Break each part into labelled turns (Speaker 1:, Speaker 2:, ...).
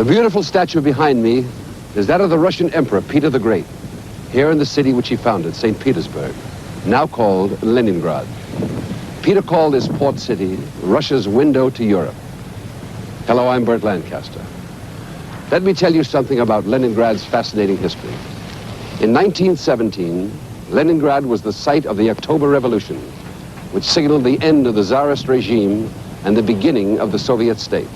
Speaker 1: beautiful statue behind me is that of the Russian Emperor Peter the Great, here in the city which he founded, St. Petersburg, now called Leningrad. Peter called this port city Russia's window to Europe. Hello, I'm Burt Lancaster. Let me tell you something about Leningrad's fascinating history. In 1917, Leningrad was the site of the October Revolution, which signaled the end of the Tsarist regime and the beginning of the Soviet state.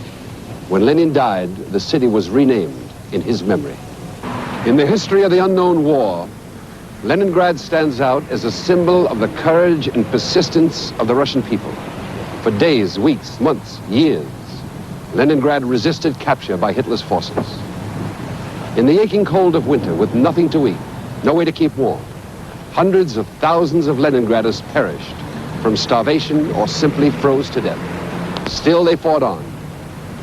Speaker 1: When Lenin died, the city was renamed in his memory. In the history of the unknown war, Leningrad stands out as a symbol of the courage and persistence of the Russian people. For days, weeks, months, years, Leningrad resisted capture by Hitler's forces. In the aching cold of winter, with nothing to eat, no way to keep warm, hundreds of thousands of Leningraders perished from starvation or simply froze to death. Still, they fought on.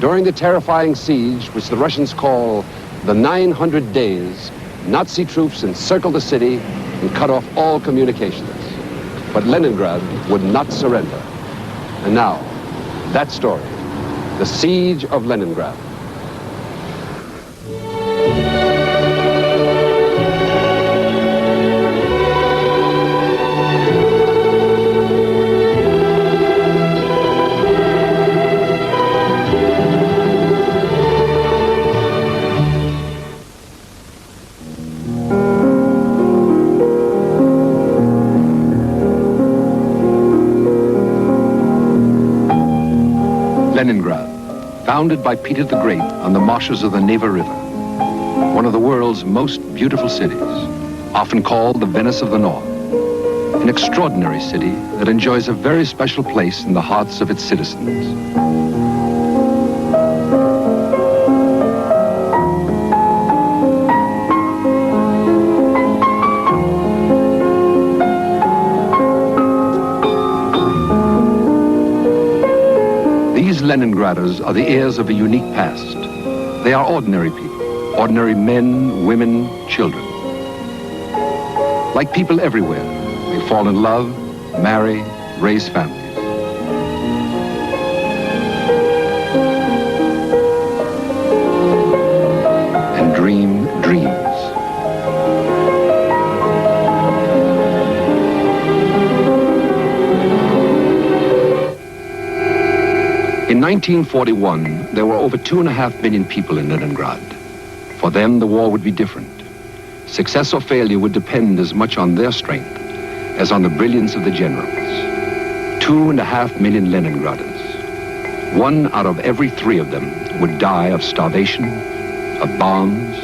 Speaker 1: During the terrifying siege, which the Russians call the 900 days, Nazi troops encircled the city and cut off all communications. But Leningrad would not surrender. And now, that story, the siege of Leningrad. Leningrad, founded by Peter the Great on the marshes of the Neva River, one of the world's most beautiful cities, often called the Venice of the North, an extraordinary city that enjoys a very special place in the hearts of its citizens. These Leningraders are the heirs of a unique past. They are ordinary people, ordinary men, women, children. Like people everywhere, they fall in love, marry, raise families. And dream dreams. In 1941, there were over 2.5 million people in Leningrad. For them, the war would be different. Success or failure would depend as much on their strength as on the brilliance of the generals. 2.5 million Leningraders. 1 out of every 3 of them would die of starvation, of bombs,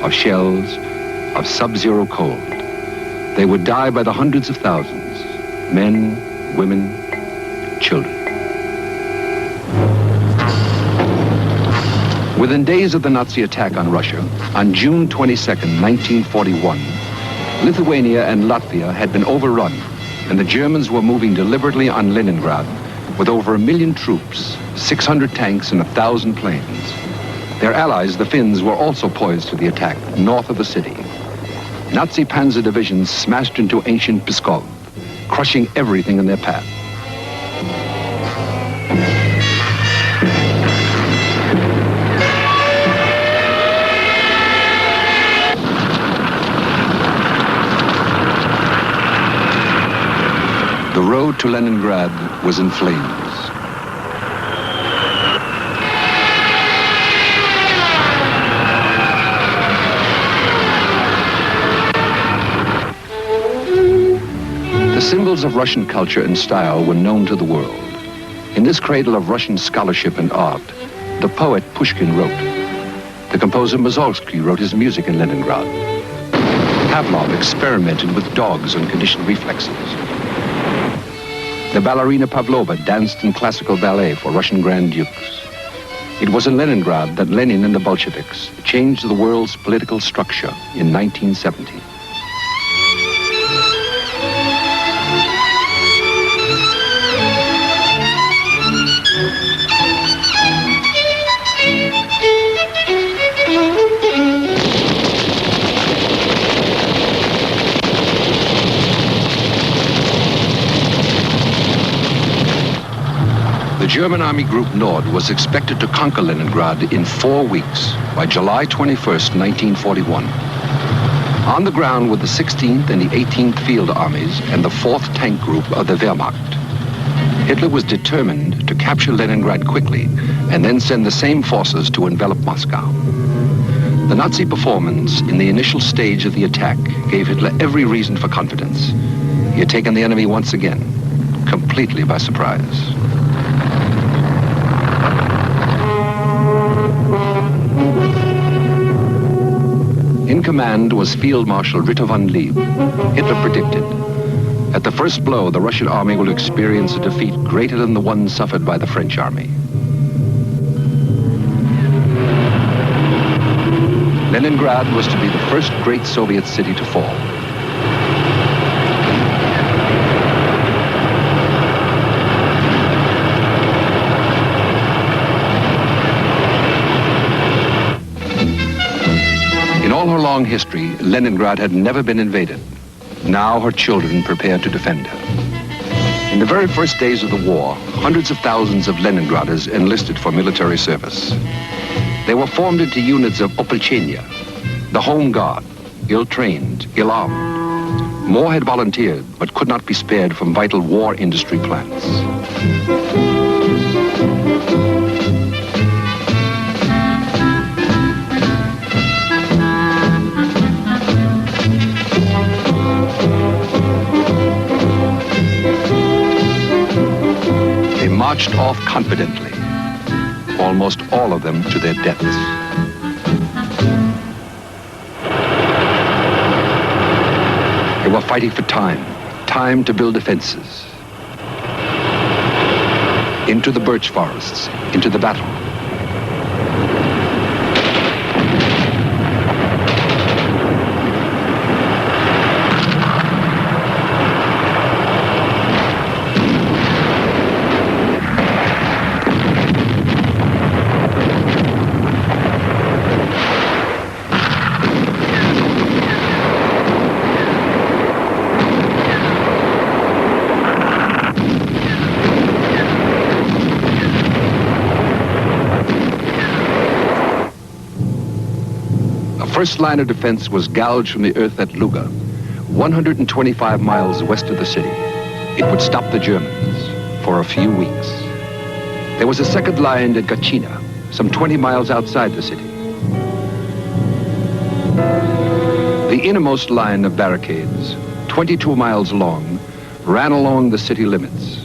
Speaker 1: of shells, of sub-zero cold. They would die by the hundreds of thousands, men, women, children. Within days of the Nazi attack on Russia, on June 22nd, 1941, Lithuania and Latvia had been overrun, and the Germans were moving deliberately on Leningrad with over 1 million troops, 600 tanks, and 1,000 planes. Their allies, the Finns, were also poised for the attack north of the city. Nazi panzer divisions smashed into ancient Pskov, crushing everything in their path. The road to Leningrad was in flames. The symbols of Russian culture and style were known to the world. In this cradle of Russian scholarship and art, the poet Pushkin wrote. The composer Mussorgsky wrote his music in Leningrad. Pavlov experimented with dogs and conditioned reflexes. The ballerina Pavlova danced in classical ballet for Russian Grand Dukes. It was in Leningrad that Lenin and the Bolsheviks changed the world's political structure in 1917. The German Army Group Nord was expected to conquer Leningrad in 4 weeks. by July 21st, 1941. On the ground with the 16th and the 18th Field Armies and the 4th Tank Group of the Wehrmacht, Hitler was determined to capture Leningrad quickly and then send the same forces to envelop Moscow. The Nazi performance in the initial stage of the attack gave Hitler every reason for confidence. He had taken the enemy once again, completely by surprise. In command was Field Marshal Ritter von Lieb. Hitler predicted, at the first blow, the Russian army will experience a defeat greater than the one suffered by the French army. Leningrad was to be the first great Soviet city to fall. In all her long history, Leningrad had never been invaded. Now her children prepared to defend her. In the very first days of the war, hundreds of thousands of Leningraders enlisted for military service. They were formed into units of Opolchenia, the Home Guard, ill-trained, ill-armed. More had volunteered, but could not be spared from vital war industry plants. They marched off confidently, almost all of them to their deaths. They were fighting for time to build defenses. Into the birch forests, into the battle. The first line of defense was gouged from the earth at Luga, 125 miles west of the city. It would stop the Germans for a few weeks. There was a second line at Gachina, some 20 miles outside the city. The innermost line of barricades, 22 miles long, ran along the city limits.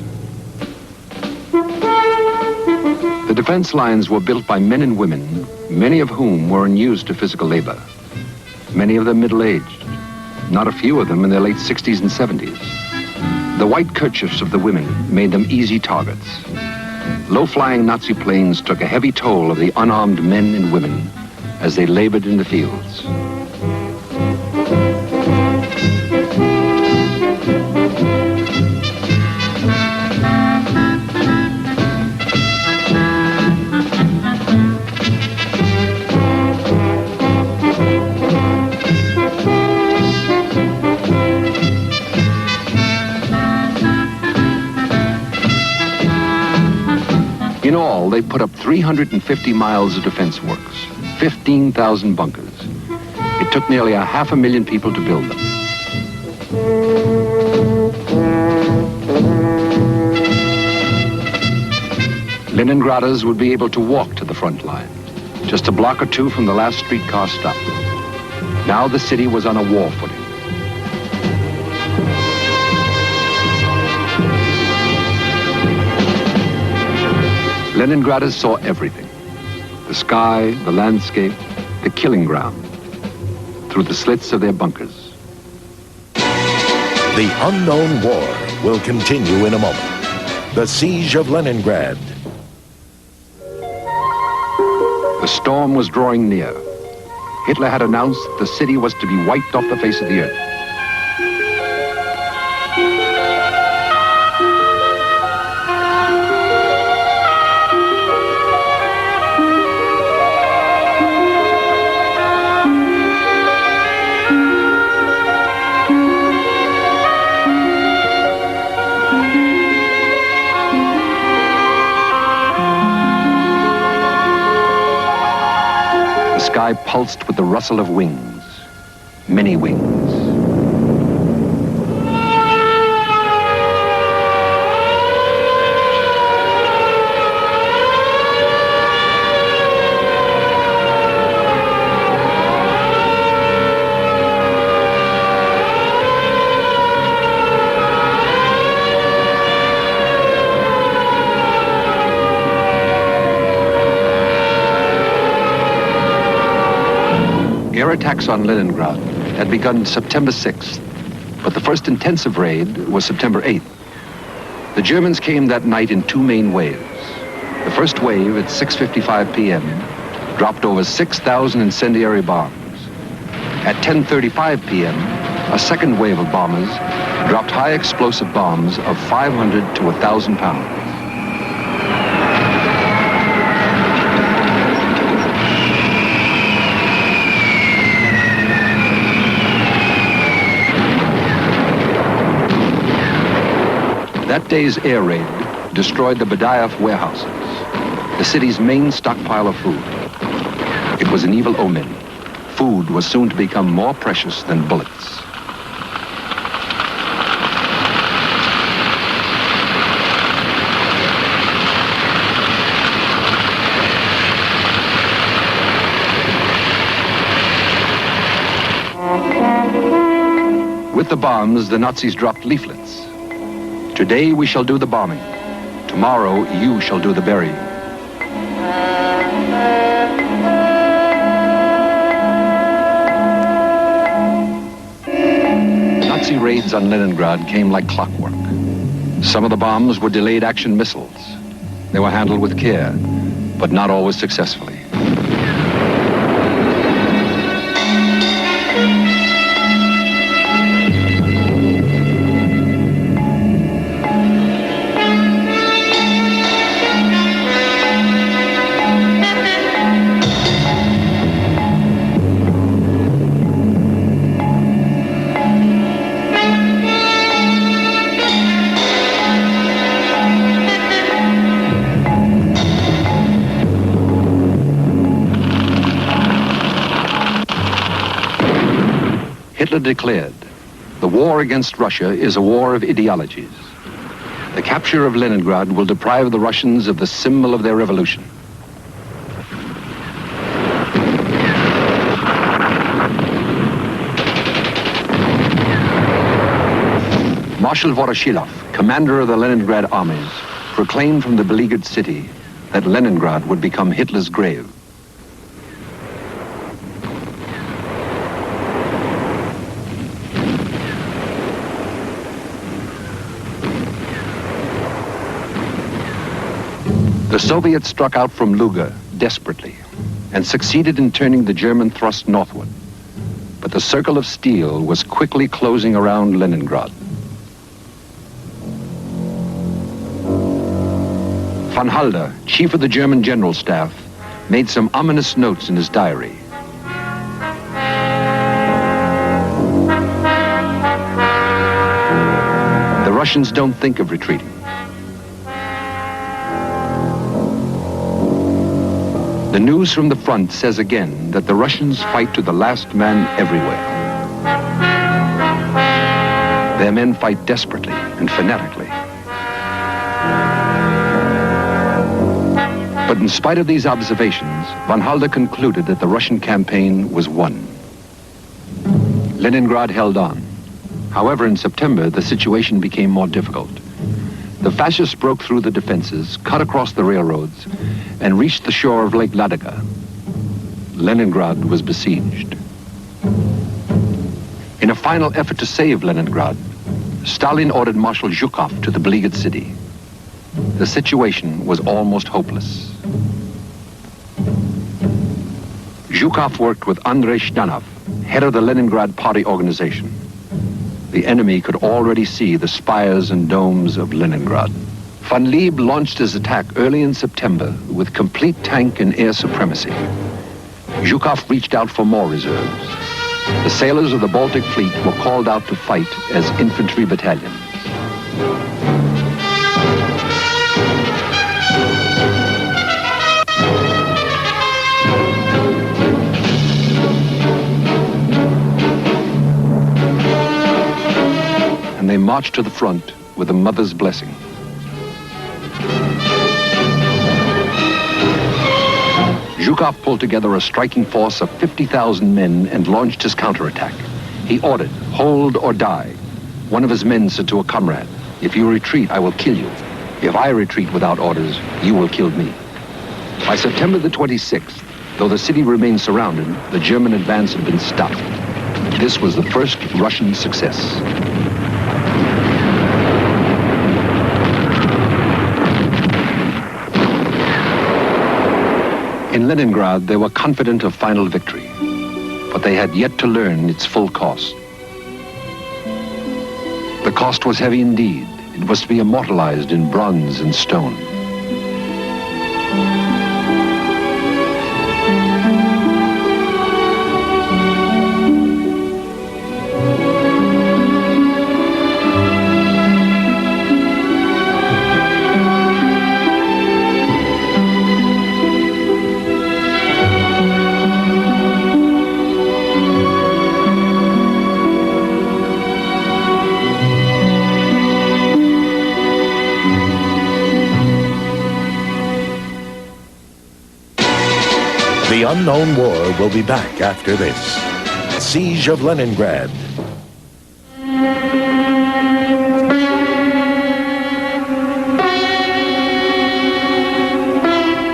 Speaker 1: The defense lines were built by men and women, many of whom were unused to physical labor. Many of them middle-aged, not a few of them in their late 60s and 70s. The white kerchiefs of the women made them easy targets. Low-flying Nazi planes took a heavy toll of the unarmed men and women as they labored in the fields. In all, they put up 350 miles of defense works, 15,000 bunkers. It took nearly 500,000 people to build them. Leningraders would be able to walk to the front line, just a block or two from the last streetcar stop. Now the city was on a war footing. Leningraders saw everything. The sky, the landscape, the killing ground, through the slits of their bunkers.
Speaker 2: The unknown war will continue in a moment. The siege of Leningrad.
Speaker 1: The storm was drawing near. Hitler had announced that the city was to be wiped off the face of the earth. pulsed with the rustle of wings, many wings. Air attacks on Leningrad had begun September 6th, but the first intensive raid was September 8th. The Germans came that night in two main waves. The first wave at 6:55 p.m. dropped over 6,000 incendiary bombs. At 10:35 p.m., a second wave of bombers dropped high explosive bombs of 500 to 1,000 pounds. That day's air raid destroyed the Badaev warehouses, the city's main stockpile of food. It was an evil omen. Food was soon to become more precious than bullets. With the bombs, the Nazis dropped leaflets. Today we shall do the bombing. Tomorrow you shall do the burying. Nazi raids on Leningrad came like clockwork. Some of the bombs were delayed action missiles. They were handled with care, but not always successfully. Hitler declared, the war against Russia is a war of ideologies. The capture of Leningrad will deprive the Russians of the symbol of their revolution. Marshal Voroshilov, commander of the Leningrad armies, proclaimed from the beleaguered city that Leningrad would become Hitler's grave. The Soviets struck out from Luga desperately and succeeded in turning the German thrust northward. But the circle of steel was quickly closing around Leningrad. Von Halder, chief of the German General Staff, made some ominous notes in his diary. The Russians don't think of retreating. The news from the front says again that the Russians fight to the last man everywhere. Their men fight desperately and fanatically. But in spite of these observations, von Halder concluded that the Russian campaign was won. Leningrad held on. However, in September, the situation became more difficult. The fascists broke through the defenses, cut across the railroads, and reached the shore of Lake Ladoga. Leningrad was besieged. In a final effort to save Leningrad, Stalin ordered Marshal Zhukov to the beleaguered city. The situation was almost hopeless. Zhukov worked with Andrei Zhdanov, head of the Leningrad Party organization. The enemy could already see the spires and domes of Leningrad. Von Lieb launched his attack early in September with complete tank and air supremacy. Zhukov reached out for more reserves. The sailors of the Baltic Fleet were called out to fight as infantry battalions. they marched to the front with a mother's blessing. Zhukov pulled together a striking force of 50,000 men and launched his counterattack. He ordered, "Hold or die." One of his men said to a comrade, "If you retreat, I will kill you. If I retreat without orders, you will kill me." By September the 26th, though the city remained surrounded, the German advance had been stopped. This was the first Russian success. In Leningrad, they were confident of final victory, but they had yet to learn its full cost. The cost was heavy indeed. It was to be immortalized in bronze and stone.
Speaker 2: The Unknown War will be back after this. Siege of Leningrad.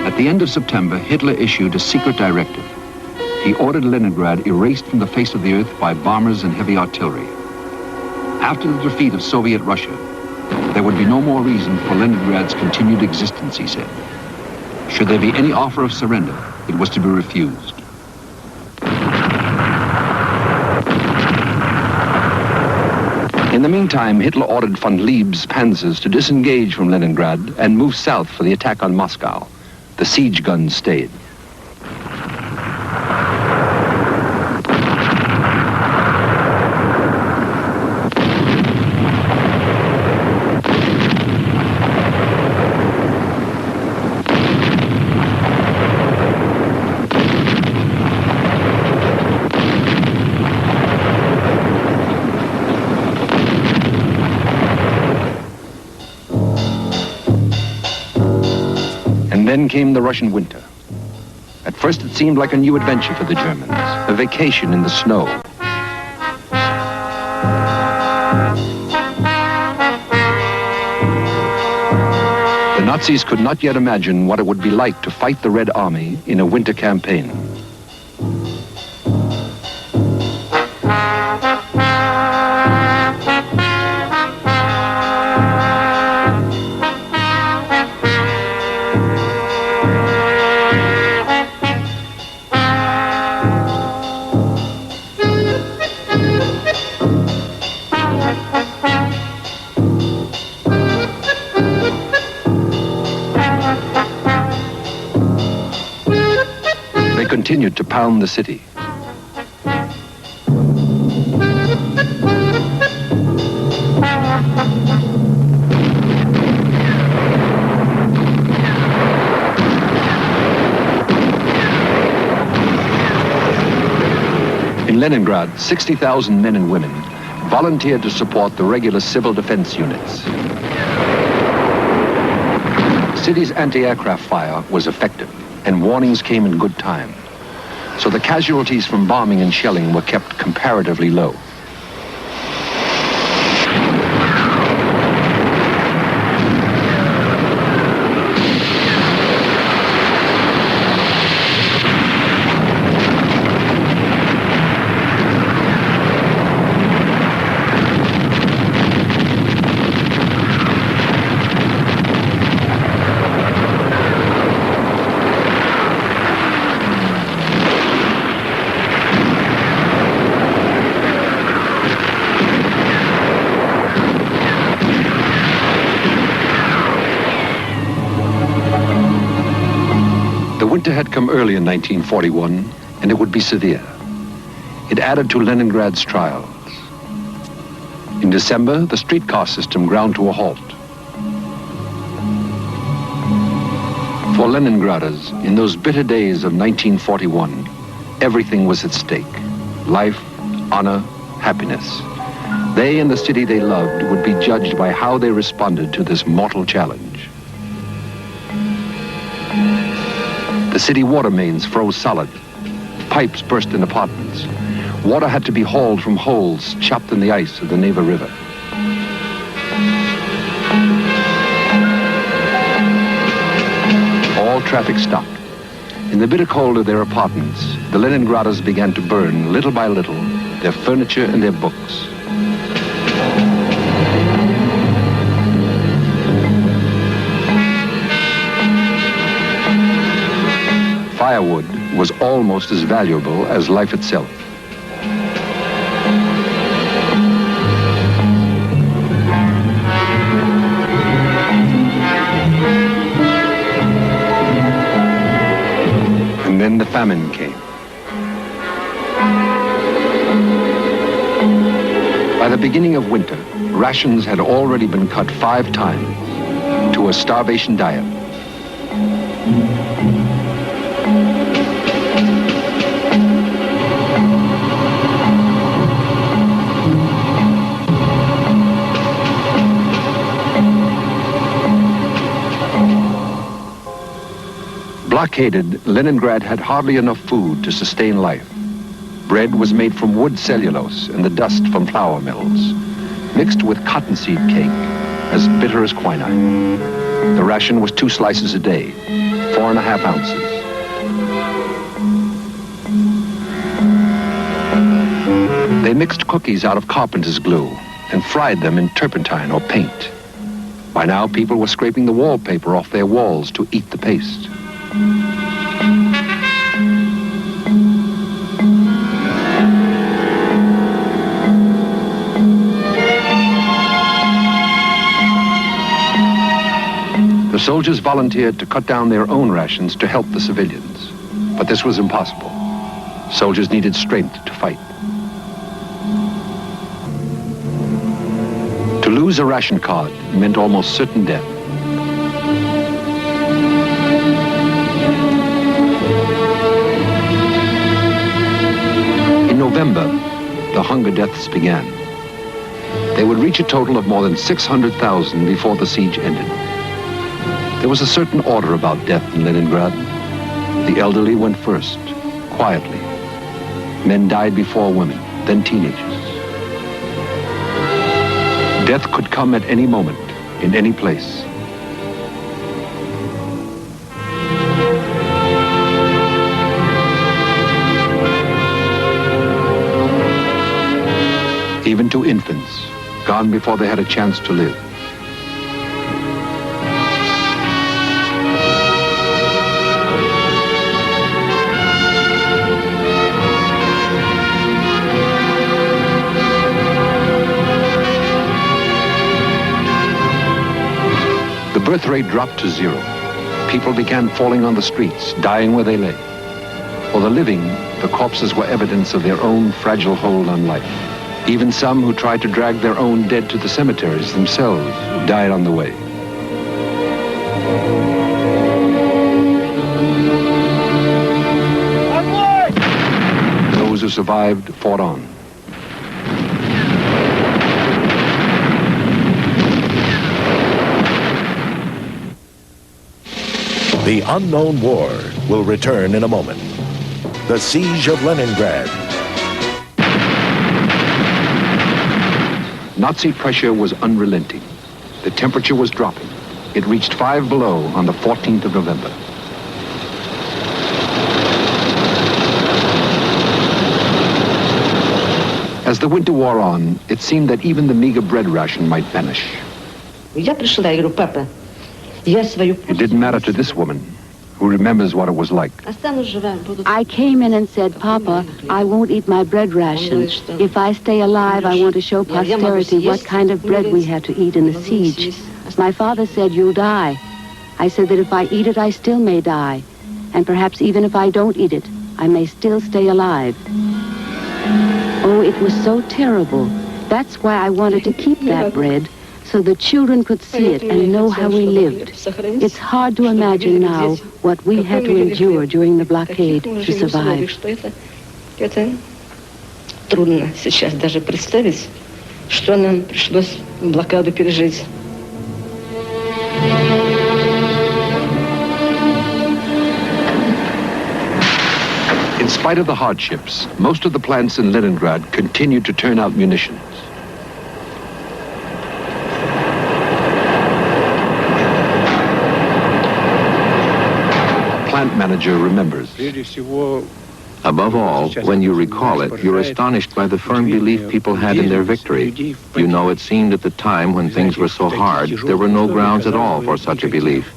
Speaker 1: At the end of September, Hitler issued a secret directive. He ordered Leningrad erased from the face of the earth by bombers and heavy artillery. After the defeat of Soviet Russia, there would be no more reason for Leningrad's continued existence, he said. Should there be any offer of surrender, it was to be refused. In the meantime, Hitler ordered von Lieb's panzers to disengage from Leningrad and move south for the attack on Moscow. The siege guns stayed. And then came the Russian winter. At first it seemed like a new adventure for the Germans, a vacation in the snow. The Nazis could not yet imagine what it would be like to fight the Red Army in a winter campaign. Continued to pound the city. In Leningrad, 60,000 men and women volunteered to support the regular civil defense units. The city's anti-aircraft fire was effective, and warnings came in good time. So the casualties from bombing and shelling were kept comparatively low. The winter had come early in 1941, and it would be severe. It added to Leningrad's trials. In December, the streetcar system ground to a halt. For Leningraders, in those bitter days of 1941, everything was at stake. Life, honor, happiness. They and the city they loved would be judged by how they responded to this mortal challenge. The city water mains froze solid. Pipes burst in apartments. Water had to be hauled from holes chopped in the ice of the Neva River. All traffic stopped. In the bitter cold of their apartments, the Leningraders began to burn, little by little, their furniture and their books. Firewood was almost as valuable as life itself. And then the famine came. By the beginning of winter, rations had already been cut 5 times to a starvation diet. Blockaded, Leningrad had hardly enough food to sustain life. Bread was made from wood cellulose and the dust from flour mills, mixed with cottonseed cake, as bitter as quinine. The ration was 2 slices a day, 4.5 ounces. They mixed cookies out of carpenter's glue and fried them in turpentine or paint. By now, people were scraping the wallpaper off their walls to eat the paste. The soldiers volunteered to cut down their own rations to help the civilians. But this was impossible. Soldiers needed strength to fight. To lose a ration card meant almost certain death. In November, the hunger deaths began. They would reach a total of more than 600,000 before the siege ended. There was a certain order about death in Leningrad. The elderly went first, quietly. Men died before women, then teenagers. Death could come at any moment, in any place. Even to infants, gone before they had a chance to live. The birth rate dropped to 0. People began falling on the streets, dying where they lay. For the living, the corpses were evidence of their own fragile hold on life. Even some who tried to drag their own dead to the cemeteries themselves died on the way. Those who survived fought on.
Speaker 2: The unknown war will return in a moment. The siege of Leningrad.
Speaker 1: Nazi pressure was unrelenting. The temperature was dropping. It reached 5 below on the 14th of November. As the winter wore on, it seemed that even the meager bread ration might vanish. It didn't matter to this woman, who remembers what it was like.
Speaker 3: I came in and said, Papa, I won't eat my bread ration. If I stay alive, I want to show posterity what kind of bread we had to eat in the siege. My father said, you'll die. I said that if I eat it, I still may die. And perhaps even if I don't eat it, I may still stay alive. Oh, it was so terrible. That's why I wanted to keep that bread, so the children could see it and know how we lived. It's hard to imagine now what we had to endure during the blockade to survive.
Speaker 4: что нам пришлось блокаду пережить.
Speaker 1: In spite of the hardships, most of the plants in Leningrad continued to turn out munitions. A plant manager remembers.
Speaker 5: Above all, when you recall it, you're astonished by the firm belief people had in their victory. You know, it seemed at the time when things were so hard, there were no grounds at all for such a belief.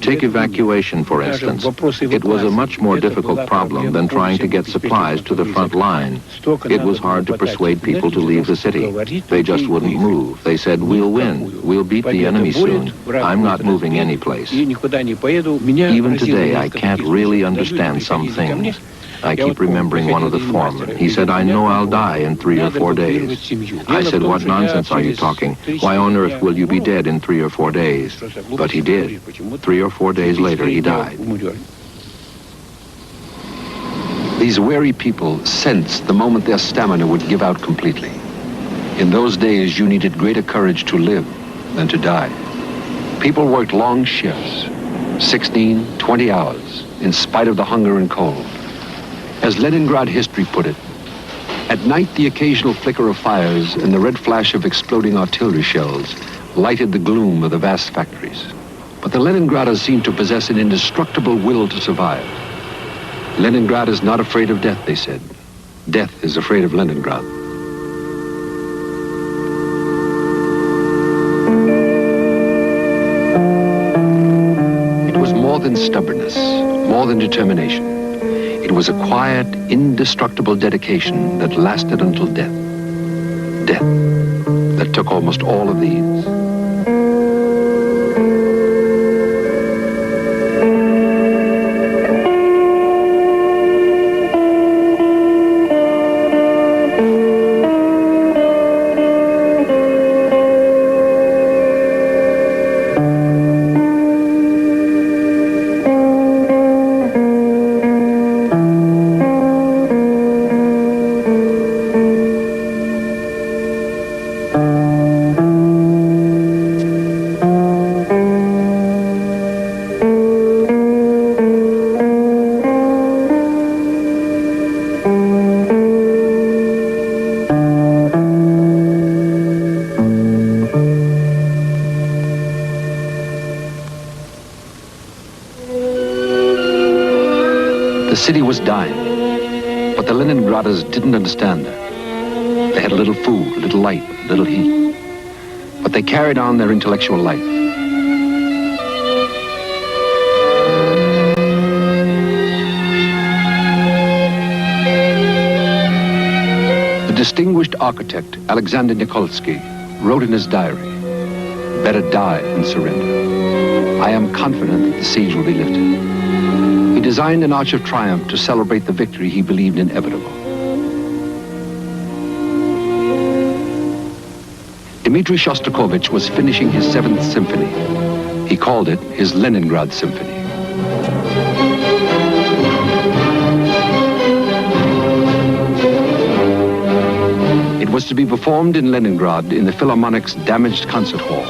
Speaker 5: Take evacuation, for instance. It was a much more difficult problem than trying to get supplies to the front line. It was hard to persuade people to leave the city. They just wouldn't move. They said, we'll win. We'll beat the enemy soon. I'm not moving any place. Even today, I can't really understand some things. I keep remembering one of the foremen. He said, I know I'll die in 3 or 4 days. I said, what nonsense are you talking? Why on earth will you be dead in 3 or 4 days? But he did. 3 or 4 days later, he died.
Speaker 1: These wary people sensed the moment their stamina would give out completely. In those days, you needed greater courage to live than to die. People worked long shifts, 16, 20 hours, in spite of the hunger and cold. As Leningrad history put it, at night the occasional flicker of fires and the red flash of exploding artillery shells lighted the gloom of the vast factories. But the Leningraders seemed to possess an indestructible will to survive. Leningrad is not afraid of death, they said. Death is afraid of Leningrad. It was more than stubbornness, more than determination. It was a quiet, indestructible dedication that lasted until death. Death that took almost all of these. The city was dying, but the Leningraders didn't understand that. They had little food, little light, little heat, but they carried on their intellectual life. The distinguished architect, Alexander Nikolsky, wrote in his diary, "Better die than surrender. I am confident that the siege will be lifted." He designed an Arch of Triumph to celebrate the victory he believed inevitable. Dmitri Shostakovich was finishing his 7th symphony. He called it his Leningrad Symphony. It was to be performed in Leningrad in the Philharmonic's damaged concert hall,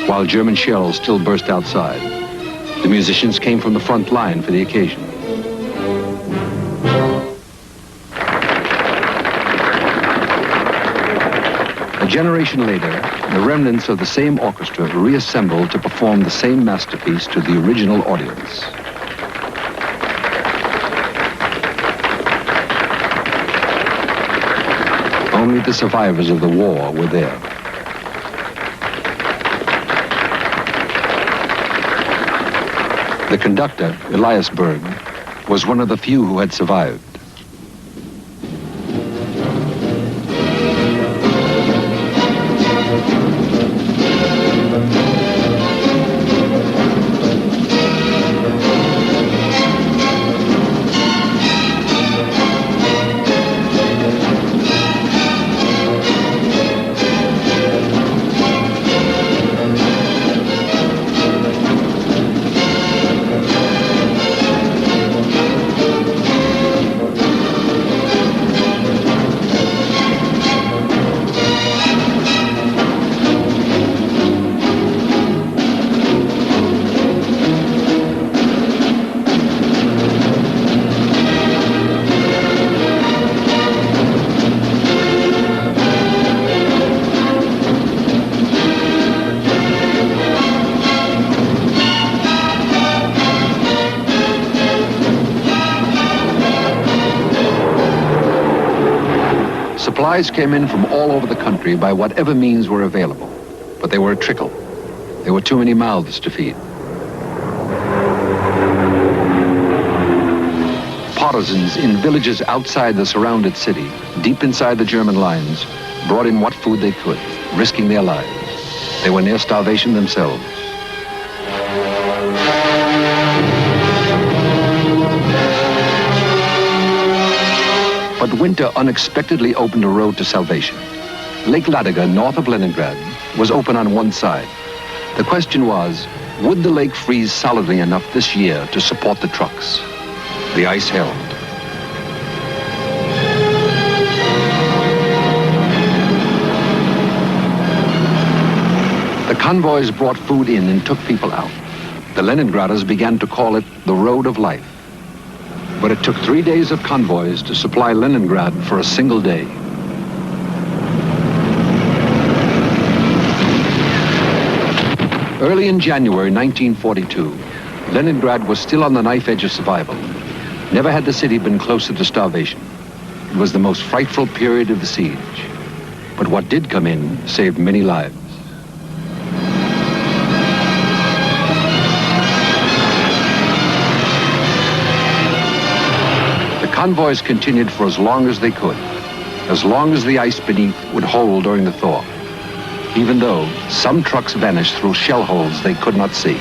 Speaker 1: while German shells still burst outside. The musicians came from the front line for the occasion. A generation later, the remnants of the same orchestra reassembled to perform the same masterpiece to the original audience. Only the survivors of the war were there. The conductor, Elias Berg, was one of the few who had survived. Supplies came in from all over the country by whatever means were available, but they were a trickle. There were too many mouths to feed. Partisans in villages outside the surrounded city, deep inside the German lines, brought in what food they could, risking their lives. They were near starvation themselves. But winter unexpectedly opened a road to salvation. Lake Ladoga, north of Leningrad, was open on one side. The question was, would the lake freeze solidly enough this year to support the trucks? The ice held. The convoys brought food in and took people out. The Leningraders began to call it the Road of Life. But it took 3 days of convoys to supply Leningrad for a single day. Early in January 1942, Leningrad was still on the knife edge of survival. Never had the city been closer to starvation. It was the most frightful period of the siege. But what did come in saved many lives. The convoys continued for as long as they could, as long as the ice beneath would hold during the thaw, even though some trucks vanished through shell holes they could not see.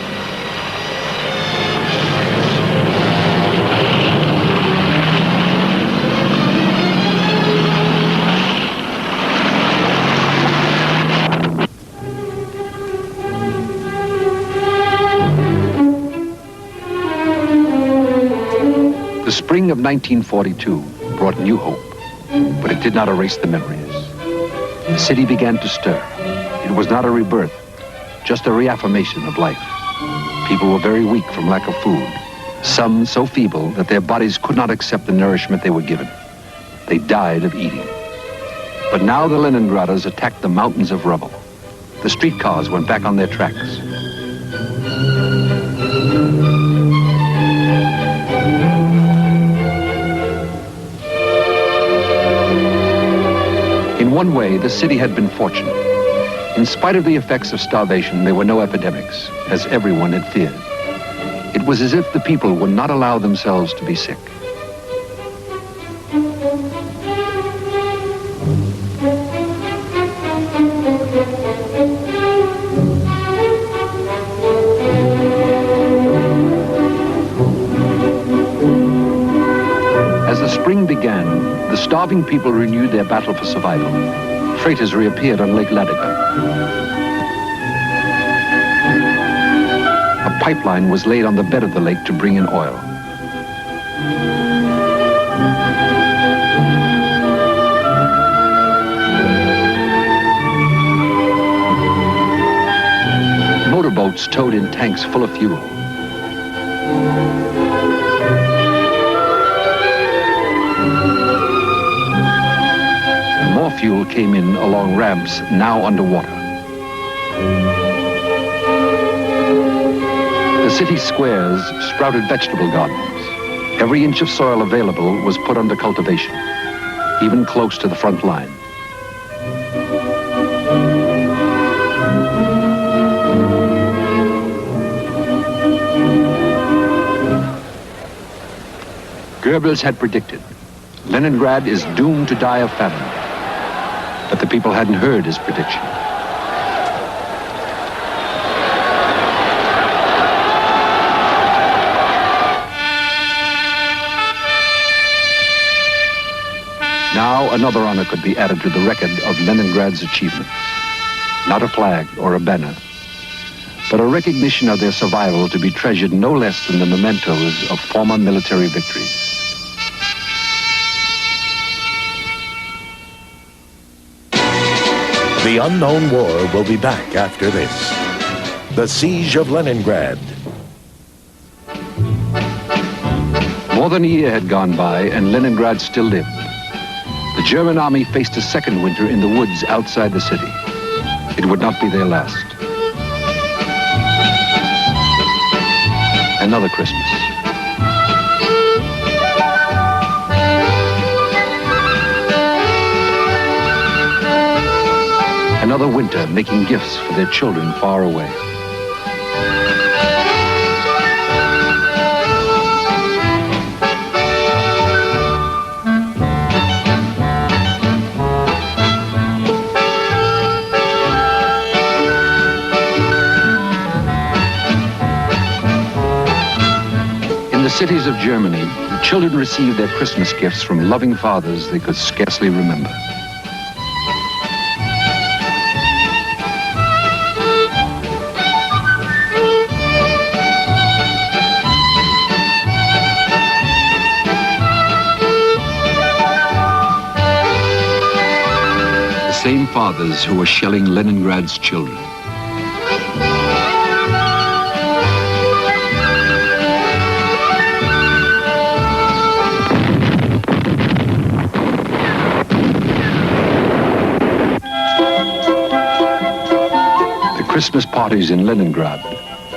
Speaker 1: The spring of 1942 brought new hope, but it did not erase the memories. The city began to stir. It was not a rebirth, just a reaffirmation of life. People were very weak from lack of food, some so feeble that their bodies could not accept the nourishment they were given. They died of eating. But now the Leningraders attacked the mountains of rubble. The streetcars went back on their tracks. In one way, the city had been fortunate. In spite of the effects of starvation, there were no epidemics, as everyone had feared. It was as if the people would not allow themselves to be sick. As the spring began, the starving people renewed their battle for survival. Freighters reappeared on Lake Ladoga. A pipeline was laid on the bed of the lake to bring in oil. Motorboats towed in tanks full of fuel. More fuel came in along ramps now underwater. The city squares sprouted vegetable gardens. Every inch of soil available was put under cultivation, even close to the front line. Goebbels had predicted, Leningrad is doomed to die of famine. But the people hadn't heard his prediction. Now another honor could be added to the record of Leningrad's achievements. Not a flag or a banner, but a recognition of their survival to be treasured no less than the mementos of former military victories.
Speaker 2: The Unknown War will be back after this. The Siege of Leningrad.
Speaker 1: More than a year had gone by and Leningrad still lived. The German army faced a second winter in the woods outside the city. It would not be their last. Another Christmas. Another winter making gifts for their children far away. In the cities of Germany, the children received their Christmas gifts from loving fathers they could scarcely remember. The same fathers who were shelling Leningrad's children. Christmas parties in Leningrad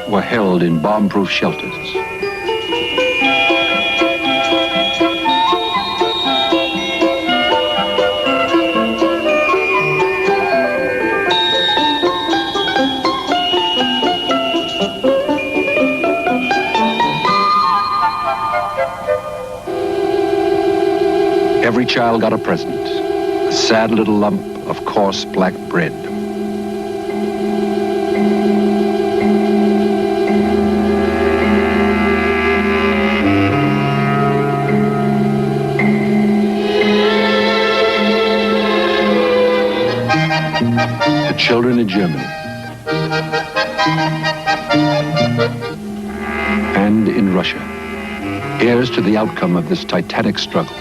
Speaker 1: were held in bomb-proof shelters. Every child got a present, a sad little lump of coarse black bread. The children in Germany and in Russia, heirs to the outcome of this titanic struggle.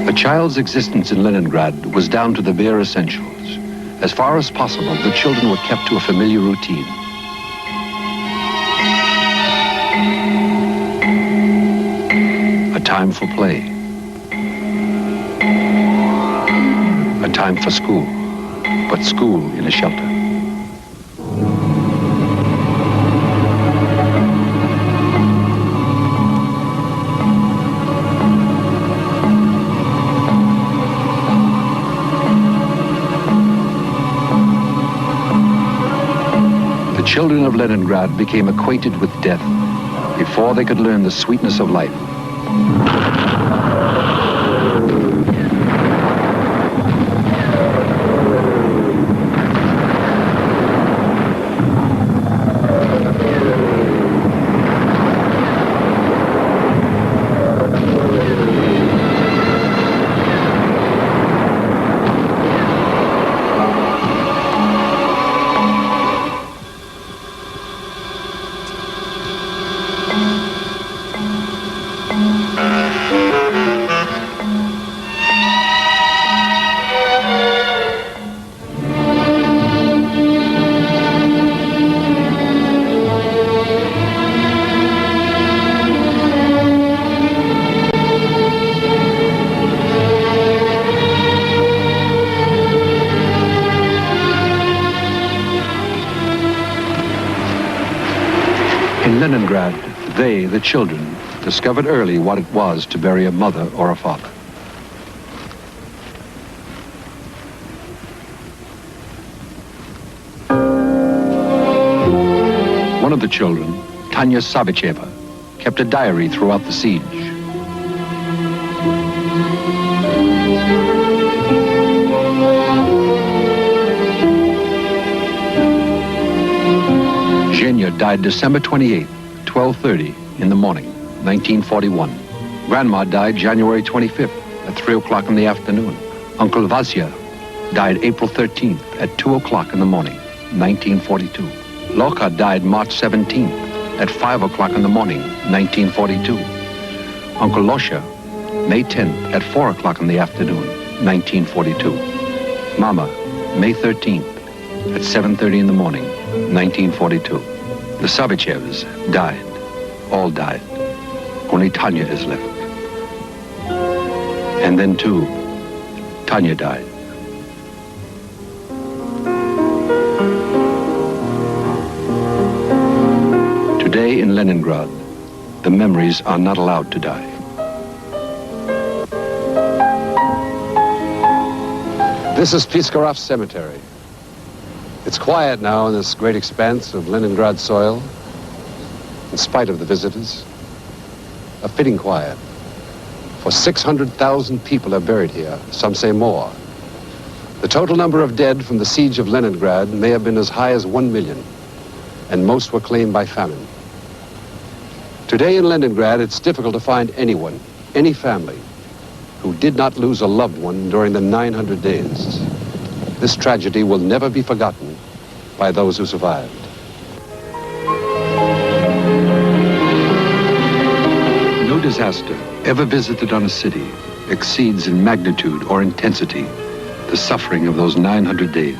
Speaker 1: A child's existence in Leningrad was down to the bare essentials. As far as possible, the children were kept to a familiar routine. A time for play. A time for school, but school in a shelter. The children of Leningrad became acquainted with death before they could learn the sweetness of life. In Leningrad, they, the children, discovered early what it was to bury a mother or a father. One of the children, Tanya Savicheva, kept a diary throughout the siege. Zhenya died December 28, 12:30 in the morning, 1941. Grandma died January 25th at 3 o'clock in the afternoon. Uncle Vasya died April 13th at 2 o'clock in the morning, 1942. Loka died March 17th at 5 o'clock in the morning, 1942. Uncle Losha, May 10th at 4 o'clock in the afternoon, 1942. Mama, May 13th at 7:30 in the morning, 1942. The Savichevs died. All died. Only Tanya is left. And then, too, Tanya died. Today in Leningrad, the memories are not allowed to die. This is Piskarov Cemetery. It's quiet now in this great expanse of Leningrad soil, in spite of the visitors. A fitting quiet. For 600,000 people are buried here, some say more. The total number of dead from the siege of Leningrad may have been as high as 1 million, and most were claimed by famine. Today in Leningrad, it's difficult to find anyone, any family, who did not lose a loved one during the 900 days. This tragedy will never be forgotten by those who survived. No disaster ever visited on a city exceeds in magnitude or intensity the suffering of those 900 days.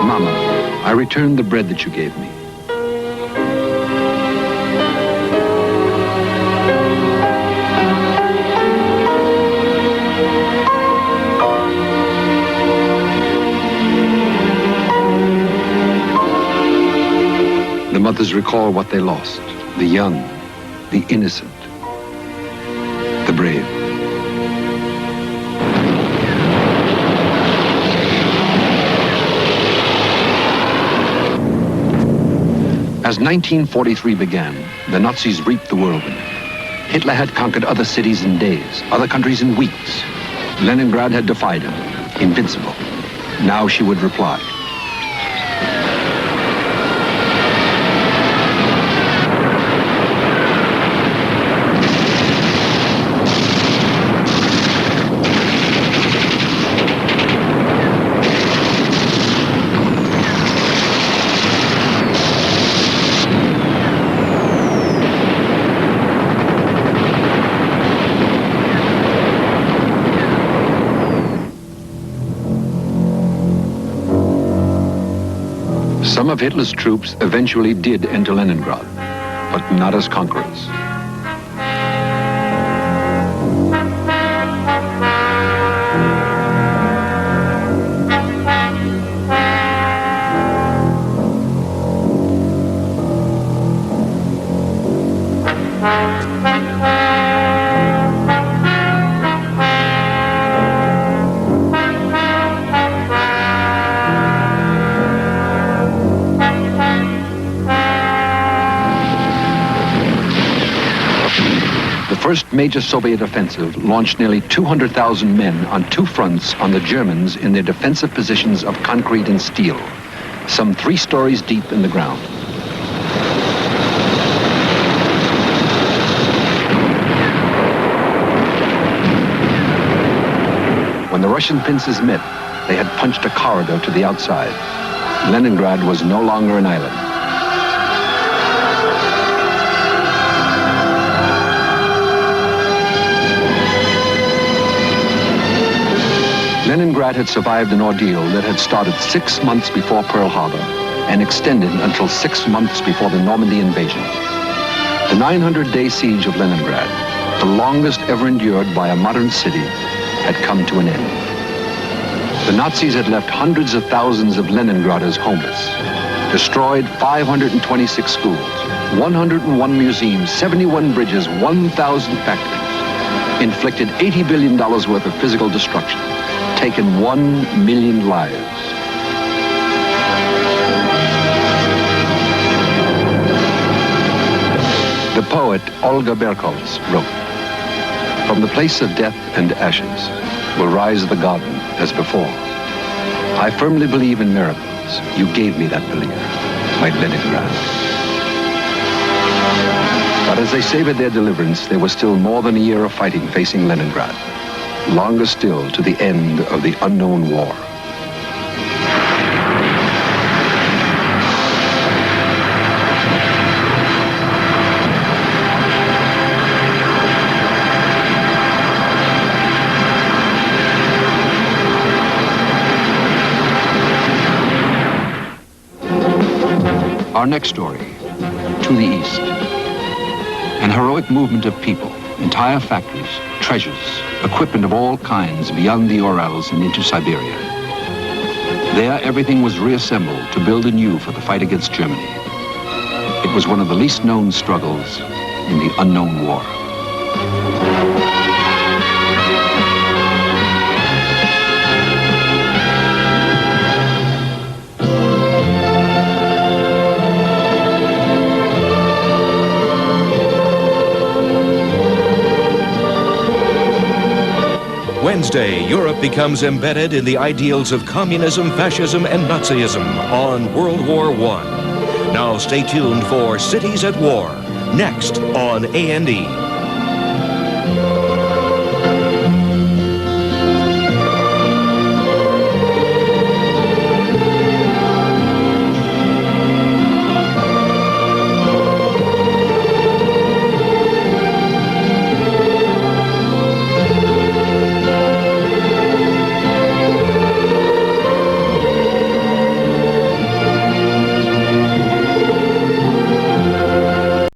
Speaker 1: Mama, I returned the bread that you gave me. The mothers recall what they lost, the young, the innocent, the brave. As 1943 began, the Nazis reaped the whirlwind. Hitler had conquered other cities in days, other countries in weeks. Leningrad had defied him, invincible. Now she would reply. Some of Hitler's troops eventually did enter Leningrad, but not as conquerors. The first major Soviet offensive launched nearly 200,000 men on two fronts on the Germans in their defensive positions of concrete and steel, some 3 stories deep in the ground. When the Russian pincers met, they had punched a corridor to the outside. Leningrad was no longer an island. Leningrad had survived an ordeal that had started 6 months before Pearl Harbor and extended until 6 months before the Normandy invasion. The 900-day siege of Leningrad, the longest ever endured by a modern city, had come to an end. The Nazis had left hundreds of thousands of Leningraders homeless, destroyed 526 schools, 101 museums, 71 bridges, 1,000 factories, inflicted $80 billion worth of physical destruction, taken 1 million lives. The poet Olga Berkovs wrote, "From the place of death and ashes will rise the garden as before. I firmly believe in miracles. You gave me that belief, my Leningrad." But as they savored their deliverance, there was still more than a year of fighting facing Leningrad. Longer still to the end of the unknown war. Our next story, to the east.
Speaker 6: An heroic movement of people, entire factories, treasures, equipment of all kinds beyond the Urals and into Siberia. There, everything was reassembled to build anew for the fight against Germany. It was one of the least known struggles in the unknown war.
Speaker 2: Wednesday, Europe becomes embedded in the ideals of communism, fascism, and Nazism on World War I. Now stay tuned for Cities at War, next on A&E.